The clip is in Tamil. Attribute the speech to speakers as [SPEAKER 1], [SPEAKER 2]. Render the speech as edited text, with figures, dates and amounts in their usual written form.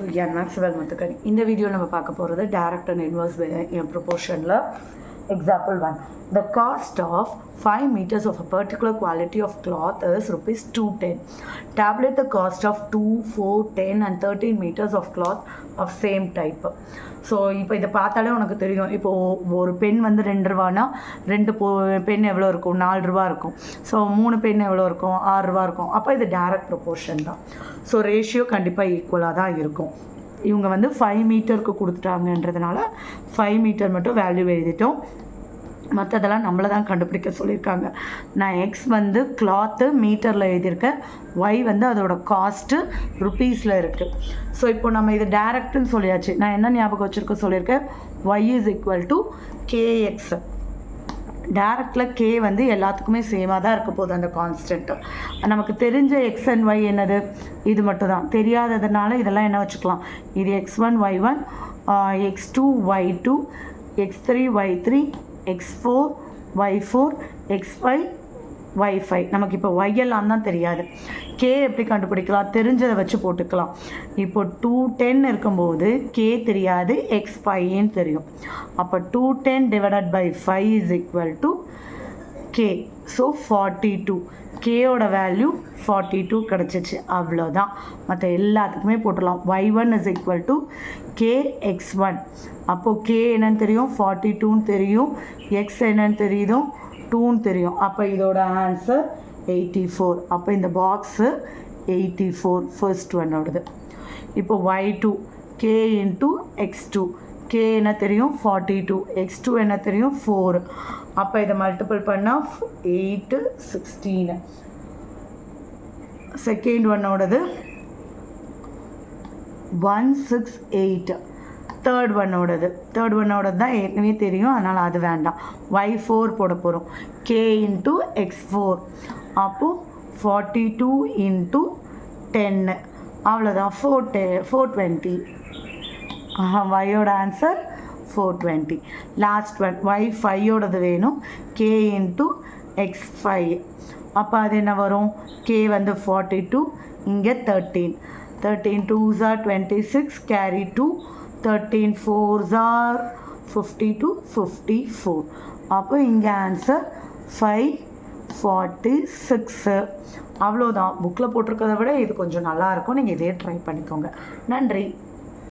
[SPEAKER 1] to NMAX Velmuthukani. In the video, we will talk about the direct and inverse proportion. Example 1. The cost of 5 meters of a particular quality of cloth is rupees 210. Tabulate the cost of 2, 4, 10 and 13 meters of cloth of same type. So இப்போ இதை பார்த்தாலே உனக்கு தெரியும். இப்போது ஒரு பென் வந்து 2 ரூபானா 2 பென் எவ்வளோ இருக்கும், 4 ரூபா இருக்கும். ஸோ 3 பென் எவ்வளோ இருக்கும், 6 ரூபா இருக்கும். அப்போ இது டைரக்ட் ப்ரொப்போர்ஷன் தான். ஸோ ரேஷியோ கண்டிப்பாக ஈக்குவலாக தான் இருக்கும். இவங்க வந்து 5 மீட்டருக்கு கொடுத்துட்டாங்கன்றதுனால 5 மீட்டர் மட்டும் வேல்யூ எழுதிட்டோம். மற்றதெல்லாம் நம்மளை தான் கண்டுபிடிக்க சொல்லியிருக்காங்க. நான் எக்ஸ் வந்து கிளாத்து மீட்டரில் எழுதியிருக்கேன், ஒய் வந்து அதோட காஸ்ட்டு ருப்பீஸில் இருக்குது. ஸோ இப்போ நம்ம இது டேரக்ட்னு சொல்லியாச்சு. நான் என்ன ஞாபகம் வச்சுருக்க சொல்லியிருக்கேன், y is equal to kx. டேரக்டில் கே வந்து எல்லாத்துக்குமே சேமாக தான் இருக்க போகுது அந்த கான்ஸ்டன்ட்டு. நமக்கு தெரிஞ்ச எக்ஸ் அண்ட் ஒய் என்னது, இது மட்டும் தான். தெரியாததுனால இதெல்லாம் என்ன வச்சுக்கலாம், இது x1 y1, x2 y2, x3 y3, x4 y4, x5 y5. நமக்கு இப்போ y தான் தெரியாது. k எப்படி கண்டுபிடிக்கலாம், தெரிஞ்சதை வச்சு போட்டுக்கலாம். இப்போ 210 இருக்கும்போது k தெரியாது, x5 தெரியும். அப்போ 210 divided by 5 is equal to k. So 42. கேயோட வேல்யூ 42 கிடச்சிச்சு. அவ்வளோதான். மற்ற எல்லாத்துக்குமே போட்டுடலாம். y1 is equal to kx1. அப்போது k என்னன்னு தெரியும், 42ன்னு தெரியும். x என்னன்னு தெரியுதும், 2ன்னு தெரியும். அப்போ இதோட ஆன்சர் 84. அப்போ இந்த பாக்ஸு 84 ஃபர்ஸ்ட் ஒன்னோடது. இப்போ y2 k into x2. k என்ன தெரியும், 42. x2 என்ன தெரியும், 4. அப்போ இதை மல்டிபிள் பண்ணால் 8, 16. செகண்ட் ஒன்னோடது 168. தேர்ட் ஒன்னோடது தான் ஏற்கனவே தெரியும், அதனால் அது வேண்டாம். y4 போட போகிறோம். k into x4. அப்போது 42 இன்ட்டு 10. அவ்வளோதான். 420. yயோட ஆன்சர் 420. லாஸ்ட் ஒன் y5யோடது வேணும். k into x5. அப்போ அது என்ன வரும், k வந்து 42, இங்கே 13. 13 2s are 26, carry 2. 13 4s are 52, 54. அப்போ இங்கே ஆன்சர் 546. அவ்வளோதான். புக்கில் போட்டிருக்கிறத விட இது கொஞ்சம் நல்லாயிருக்கும். நீங்கள் இதே ட்ரை பண்ணிக்கோங்க. நன்றி.